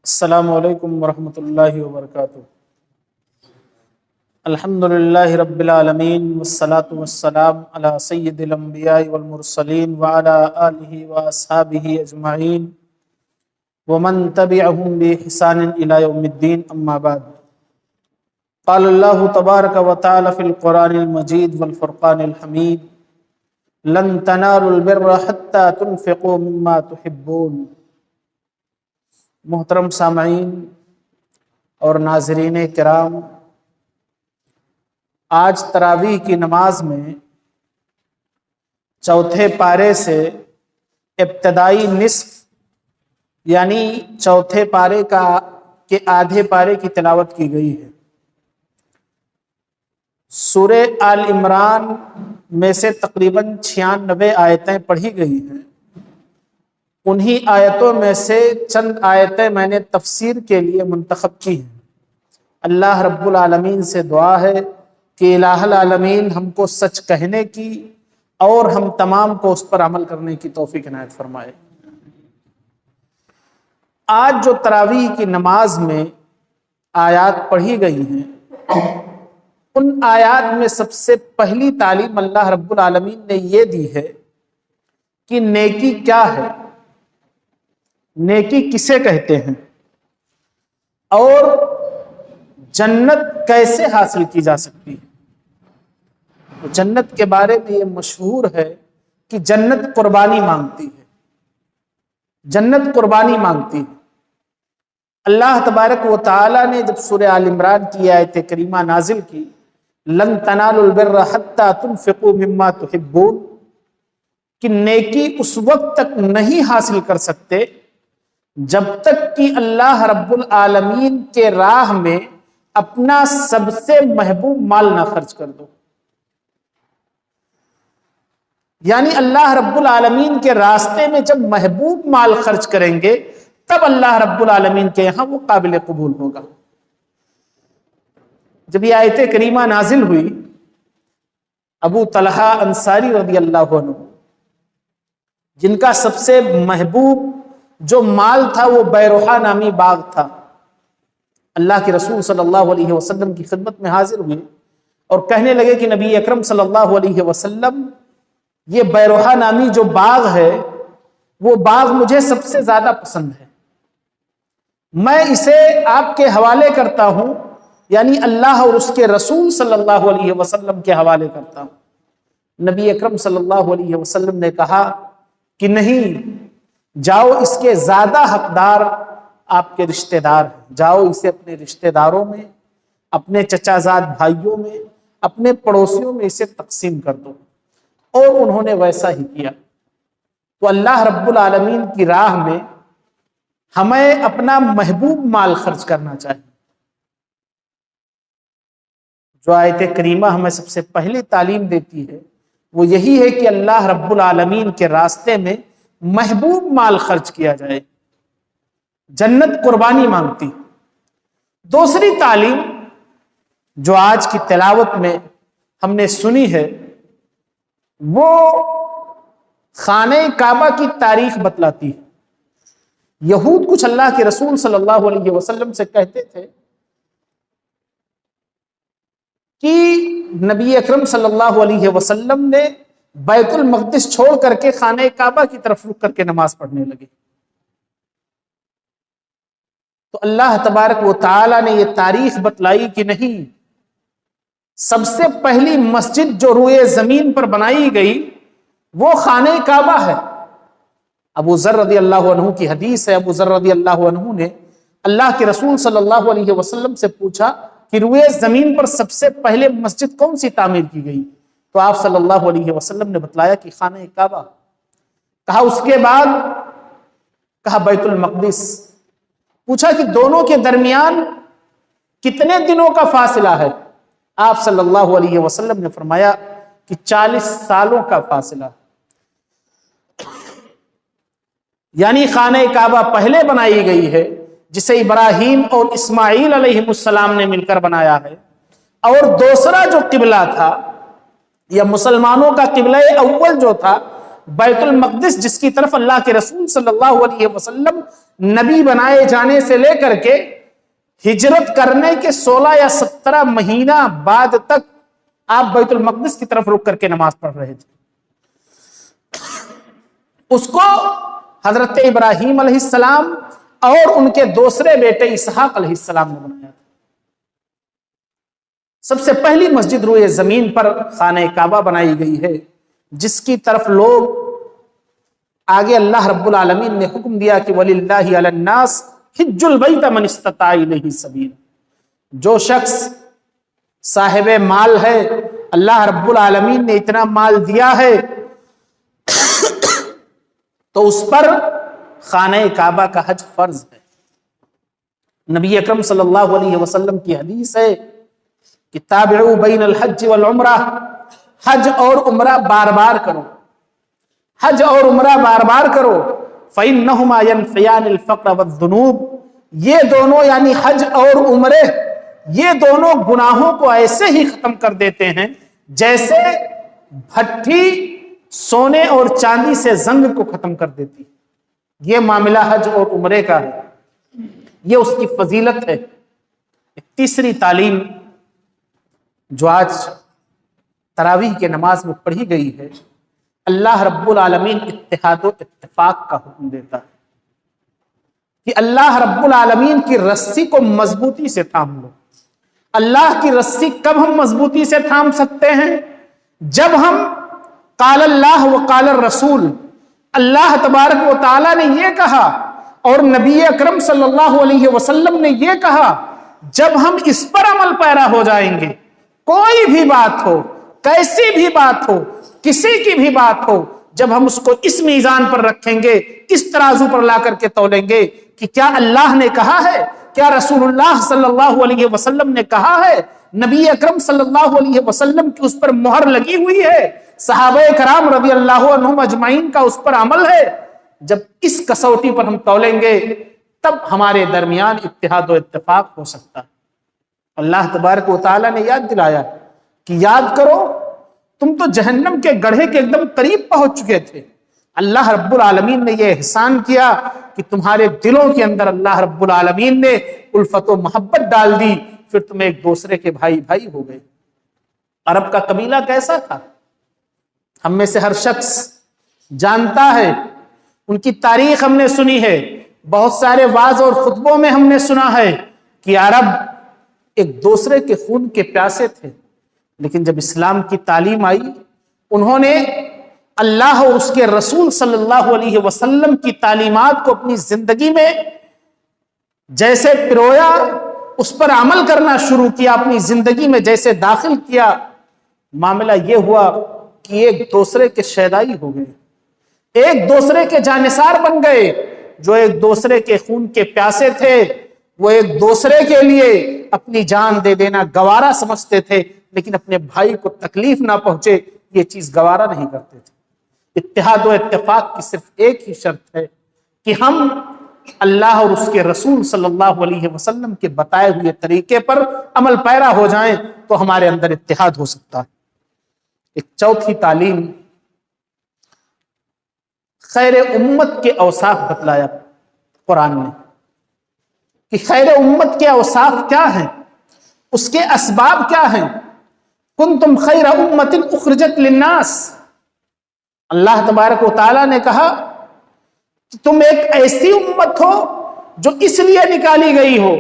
السلام علیکم ورحمۃ اللہ وبرکاتہ۔ الحمدللہ رب العالمین والصلاة والسلام علی سید الانبیاء والمرسلین وعلی آلہ واصحابہ اجمعین ومن تبعہم بإحسان الی یوم الدین، اما بعد۔ قال اللہ تبارک وتعالی فی القرآن المجید والفرقان الحمید: لن تنالوا البر حتی تنفقوا مما تحبون۔ محترم سامعین اور ناظرین کرام، آج تراویح کی نماز میں چوتھے پارے سے ابتدائی نصف یعنی چوتھے پارے کے آدھے پارے کی تلاوت کی گئی ہے۔ سورہ آل عمران میں سے تقریباً 96 آیتیں پڑھی گئی ہیں۔ انہی آیتوں میں سے چند آیتیں میں نے تفسیر کے لیے منتخب کی ہیں۔ اللہ رب العالمین سے دعا ہے کہ الہ العالمین ہم کو سچ کہنے کی اور ہم تمام کو اس پر عمل کرنے کی توفیق عنایت فرمائے۔ آج جو تراویح کی نماز میں آیات پڑھی گئی ہیں، ان آیات میں سب سے پہلی تعلیم اللہ رب العالمین نے یہ دی ہے کہ نیکی کیا ہے، نیکی کسے کہتے ہیں، اور جنت کیسے حاصل کی جا سکتی ہے۔ جنت کے بارے میں یہ مشہور ہے کہ جنت قربانی مانگتی ہے، جنت قربانی مانگتی ہے۔ اللہ تبارک و تعالی نے جب سورہ آل عمران کی آیت کریمہ نازل کی، لن تنالوا البر حتی تنفقوا مما تحبون، کہ نیکی اس وقت تک نہیں حاصل کر سکتے جب تک کہ اللہ رب العالمین کے راہ میں اپنا سب سے محبوب مال نہ خرچ کر دو۔ یعنی اللہ رب العالمین کے راستے میں جب محبوب مال خرچ کریں گے تب اللہ رب العالمین کے یہاں وہ قابل قبول ہوگا۔ جب یہ آیت کریمہ نازل ہوئی، ابو طلحہ انصاری رضی اللہ عنہ، جن کا سب سے محبوب جو مال تھا وہ بیروحہ نامی باغ تھا، اللہ کے رسول صلی اللہ علیہ وسلم کی خدمت میں حاضر ہوئے اور کہنے لگے کہ نبی اکرم صلی اللہ علیہ وسلم، یہ بیروحہ نامی جو باغ ہے وہ باغ مجھے سب سے زیادہ پسند ہے، میں اسے آپ کے حوالے کرتا ہوں، یعنی اللہ اور اس کے رسول صلی اللہ علیہ وسلم کے حوالے کرتا ہوں۔ نبی اکرم صلی اللہ علیہ وسلم نے کہا کہ نہیں، جاؤ، اس کے زیادہ حقدار آپ کے رشتہ دار ہیں، جاؤ اسے اپنے رشتہ داروں میں، اپنے چچا زاد بھائیوں میں، اپنے پڑوسیوں میں اسے تقسیم کر دو۔ اور انہوں نے ویسا ہی کیا۔ تو اللہ رب العالمین کی راہ میں ہمیں اپنا محبوب مال خرچ کرنا چاہیے۔ جو آیت کریمہ ہمیں سب سے پہلی تعلیم دیتی ہے وہ یہی ہے کہ اللہ رب العالمین کے راستے میں محبوب مال خرچ کیا جائے۔ جنت قربانی مانگتی۔ دوسری تعلیم جو آج کی تلاوت میں ہم نے سنی ہے وہ خانہ کعبہ کی تاریخ بتلاتی ہے۔ یہود کچھ اللہ کے رسول صلی اللہ علیہ وسلم سے کہتے تھے کہ نبی اکرم صلی اللہ علیہ وسلم نے بیت المقدس چھوڑ کر کے خانہ کعبہ کی طرف رک کر کے نماز پڑھنے لگے۔ تو اللہ تبارک و تعالی نے یہ تاریخ بتلائی کہ نہیں، سب سے پہلی مسجد جو روئے زمین پر بنائی گئی وہ خانہ کعبہ ہے۔ ابو ذر رضی اللہ عنہ کی حدیث ہے، ابو ذر رضی اللہ عنہ نے اللہ کے رسول صلی اللہ علیہ وسلم سے پوچھا کہ روئے زمین پر سب سے پہلے مسجد کون سی تعمیر کی گئی؟ تو آپ صلی اللہ علیہ وسلم نے بتلایا کہ خانہ کعبہ۔ کہا اس کے بعد؟ کہا بیت المقدس۔ پوچھا کہ دونوں کے درمیان کتنے دنوں کا فاصلہ ہے؟ آپ صلی اللہ علیہ وسلم نے فرمایا کہ 40 سالوں کا فاصلہ۔ یعنی خانہ کعبہ پہلے بنائی گئی ہے جسے ابراہیم اور اسماعیل علیہ السلام نے مل کر بنایا ہے، اور دوسرا جو قبلہ تھا یا مسلمانوں کا قبلہ اول جو تھا بیت المقدس جس کی طرف اللہ کے رسول صلی اللہ علیہ وسلم نبی بنائے جانے سے لے کر کے ہجرت کرنے کے 16 یا 17 مہینہ بعد تک آپ بیت المقدس کی طرف رک کر کے نماز پڑھ رہے تھے. اس کو حضرت ابراہیم علیہ السلام اور ان کے دوسرے بیٹے اسحاق علیہ السلام نے بنایا تھا. سب سے پہلی مسجد روئے زمین پر خانہ کعبہ بنائی گئی ہے، جس کی طرف لوگ آگے اللہ رب العالمین نے حکم دیا کہ وَلِلَّهِ عَلَى النَّاسِ حِجُّ الْبَيْتَ مَنِ اسْتَطَاعَ إِلَيْهِ سَبِيلًا. جو شخص صاحب مال ہے، اللہ رب العالمین نے اتنا مال دیا ہے تو اس پر خانہ کعبہ کا حج فرض ہے. نبی اکرم صلی اللہ علیہ وسلم کی حدیث ہے کہ تابعوا بین الحج والعمرہ، حج اور عمرہ بار بار کرو، حج اور عمرہ بار بار کرو. فإنهما ينفيان الفقر والذنوب، یہ دونوں یعنی حج اور عمرے یہ دونوں گناہوں کو ایسے ہی ختم کر دیتے ہیں جیسے بھٹی سونے اور چاندی سے زنگ کو ختم کر دیتی. یہ معاملہ حج اور عمرے کا ہے، یہ اس کی فضیلت ہے. تیسری تعلیم جو آج تراویح کے نماز میں پڑھی گئی ہے، اللہ رب العالمین اتحاد و اتفاق کا حکم دیتا ہے کہ اللہ رب العالمین کی رسی کو مضبوطی سے تھام لو. اللہ کی رسی کب ہم مضبوطی سے تھام سکتے ہیں؟ جب ہم قال اللہ و قال الرسول، اللہ تبارک و تعالی نے یہ کہا اور نبی اکرم صلی اللہ علیہ وسلم نے یہ کہا، جب ہم اس پر عمل پیرا ہو جائیں گے، کوئی بھی بات ہو، کیسی بھی بات ہو، کسی کی بھی بات ہو، جب ہم اس کو اس میزان پر رکھیں گے، اس ترازو پر لا کر کے تولیں گے کہ کیا اللہ نے کہا ہے، کیا رسول اللہ صلی اللہ علیہ وسلم نے کہا ہے، نبی اکرم صلی اللہ علیہ وسلم کی اس پر مہر لگی ہوئی ہے، صحابہ کرام رضی اللہ عنہم اجمعین کا اس پر عمل ہے، جب اس کسوٹی پر ہم تولیں گے تب ہمارے درمیان اتحاد و اتفاق ہو سکتا ہے. اللہ تبارک و تعالیٰ نے یاد دلایا کہ یاد کرو تم تو جہنم کے گڑھے کے ایک دم قریب پہنچ چکے تھے. اللہ رب العالمین نے یہ احسان کیا کہ تمہارے دلوں کے اندر اللہ رب العالمین نے الفت و محبت ڈال دی، پھر تم ایک دوسرے کے بھائی بھائی ہو گئے. عرب کا قبیلہ کیسا تھا ہم میں سے ہر شخص جانتا ہے، ان کی تاریخ ہم نے سنی ہے، بہت سارے واعظ اور خطبوں میں ہم نے سنا ہے کہ عرب ایک دوسرے کے خون کے پیاسے تھے. لیکن جب اسلام کی تعلیم آئی، انہوں نے اللہ اور اس کے رسول صلی اللہ علیہ وسلم کی تعلیمات کو اپنی زندگی میں جیسے پرویا، اس پر عمل کرنا شروع کیا، اپنی زندگی میں جیسے داخل کیا، معاملہ یہ ہوا کہ ایک دوسرے کے شیدائی ہو گئے، ایک دوسرے کے جانثار بن گئے. جو ایک دوسرے کے خون کے پیاسے تھے وہ ایک دوسرے کے لیے اپنی جان دے دینا گوارا سمجھتے تھے، لیکن اپنے بھائی کو تکلیف نہ پہنچے یہ چیز گوارا نہیں کرتے تھے. اتحاد و اتفاق کی صرف ایک ہی شرط ہے کہ ہم اللہ اور اس کے رسول صلی اللہ علیہ وسلم کے بتائے ہوئے طریقے پر عمل پیرا ہو جائیں تو ہمارے اندر اتحاد ہو سکتا ہے. ایک چوتھی تعلیم، خیر امت کے اوصاف بتلایا قرآن نے کہ خیر امت کے اوصاف کیا ہیں، اس کے اسباب کیا ہیں. کنتم خیر امت اخرجت للناس، اللہ تبارک و تعالیٰ نے کہا کہ تم ایک ایسی امت ہو جو اس لیے نکالی گئی ہو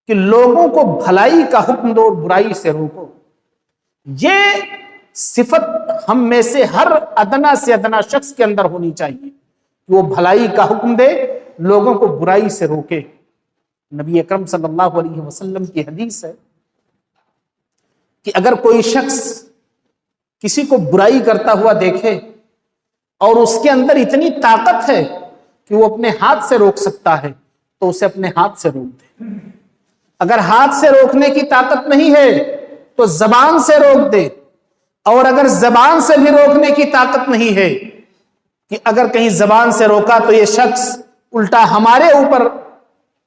کہ لوگوں کو بھلائی کا حکم دو اور برائی سے روکو. یہ صفت ہم میں سے ہر ادنا سے ادنا شخص کے اندر ہونی چاہیے کہ وہ بھلائی کا حکم دے، لوگوں کو برائی سے روکے. نبی اکرم صلی اللہ علیہ وسلم کی حدیث ہے کہ اگر کوئی شخص کسی کو برائی کرتا ہوا دیکھے اور اس کے اندر اتنی طاقت ہے کہ وہ اپنے ہاتھ سے روک سکتا ہے تو اسے اپنے ہاتھ سے روک دے. اگر ہاتھ سے روکنے کی طاقت نہیں ہے تو زبان سے روک دے، اور اگر زبان سے بھی روکنے کی طاقت نہیں ہے کہ اگر کہیں زبان سے روکا تو یہ شخص الٹا ہمارے اوپر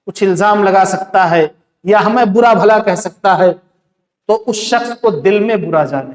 کچھ الزام لگا سکتا ہے یا ہمیں برا بھلا کہہ سکتا ہے، تو اس شخص کو دل میں برا جانے.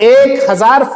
1000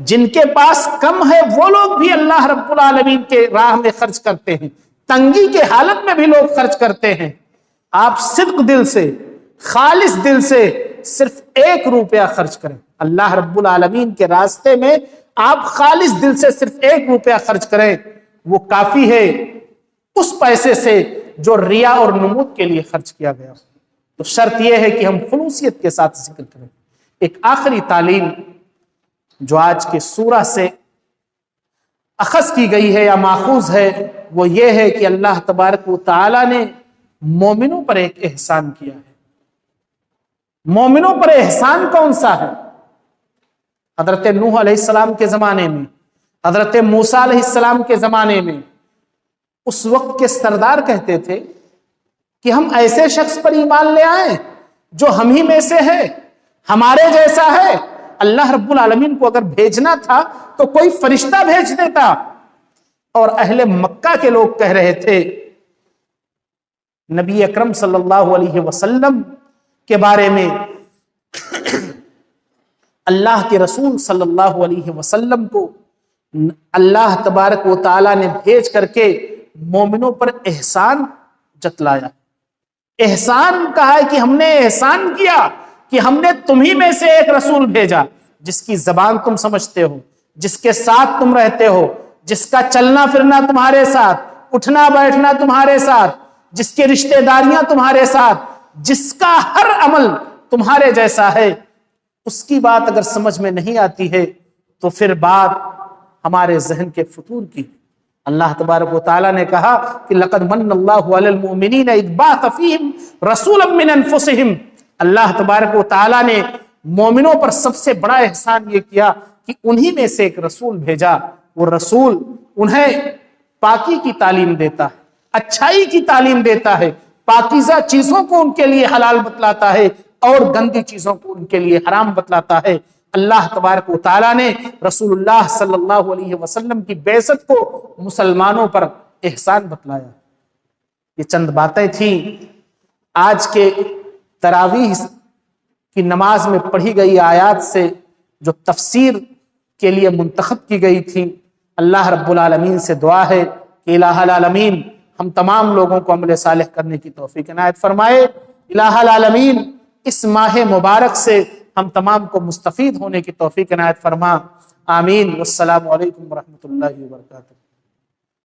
جن کے پاس کم ہے وہ لوگ بھی اللہ رب العالمین کے راہ میں خرچ کرتے ہیں، تنگی کے حالت میں بھی لوگ خرچ کرتے ہیں۔ آپ صدق دل سے، خالص دل سے صرف 1 روپیہ خرچ کریں اللہ رب العالمین کے راستے میں، آپ خالص دل سے صرف 1 روپیہ خرچ کریں، وہ کافی ہے اس پیسے سے جو ریا اور نمود کے لیے خرچ کیا گیا۔ تو شرط یہ ہے کہ ہم خلوصیت کے ساتھ ذکر کریں۔ ایک آخری تعلیم جو آج کے سورہ سے اخذ کی گئی ہے یا ماخوذ ہے، وہ یہ ہے کہ اللہ تبارک و تعالی نے مومنوں پر ایک احسان کیا ہے۔ مومنوں پر احسان کون سا ہے؟ حضرت نوح علیہ السلام کے زمانے میں، حضرت موسیٰ علیہ السلام کے زمانے میں اس وقت کے سردار کہتے تھے کہ ہم ایسے شخص پر ایمان لے آئیں جو ہم ہی میں سے ہے، ہمارے جیسا ہے۔ اللہ رب العالمین کو اگر بھیجنا تھا تو کوئی فرشتہ بھیج دیتا۔ اور اہل مکہ کے لوگ کہہ رہے تھے نبی اکرم صلی اللہ علیہ وسلم کے بارے میں، اللہ کے رسول صلی اللہ علیہ وسلم کو اللہ تبارک و تعالی نے بھیج کر کے مومنوں پر احسان جتلایا۔ احسان کہا ہے کہ ہم نے احسان کیا کہ ہم نے تمہیں میں سے ایک رسول بھیجا جس کی زبان تم سمجھتے ہو، جس کے ساتھ تم رہتے ہو، جس کا چلنا پھرنا تمہارے ساتھ، اٹھنا بیٹھنا تمہارے ساتھ، جس کے رشتہ داریاں تمہارے ساتھ، جس کا ہر عمل تمہارے جیسا ہے۔ اس کی بات اگر سمجھ میں نہیں آتی ہے تو پھر بات ہمارے ذہن کے فطور کی۔ اللہ تبارک و تعالیٰ نے کہا کہ لَقَدْ مَنَّ اللَّهُ عَلَى الْمُؤْمِنِينَ إِذْ بَعَثَ فِيهِمْ رَسُولًا مِّنْ أَنفُسِهِمْ۔ اللہ تبارک و تعالیٰ نے مومنوں پر سب سے بڑا احسان یہ کیا کہ انہی میں سے ایک رسول بھیجا۔ وہ رسول انہیں پاکی کی تعلیم دیتا ہے، اچھائی کی تعلیم دیتا ہے، پاکیزہ چیزوں کو ان کے لیے حلال بتلاتا ہے اور گندی چیزوں کو ان کے لیے حرام بتلاتا ہے۔ اللہ تبارک و تعالیٰ نے رسول اللہ صلی اللہ علیہ وسلم کی بعثت کو مسلمانوں پر احسان بتلایا۔ یہ چند باتیں تھیں آج کے تراویح کی نماز میں پڑھی گئی آیات سے جو تفسیر کے لیے منتخب کی گئی تھی۔ اللہ رب العالمین سے دعا ہے کہ الہ العالمین ہم تمام لوگوں کو عمل صالح کرنے کی توفیق عنایت فرمائے۔ الہ العالمین اس ماہ مبارک سے ہم تمام کو مستفید ہونے کی توفیق عنایت فرما۔ آمین۔ والسلام علیکم ورحمۃ اللہ وبرکاتہ۔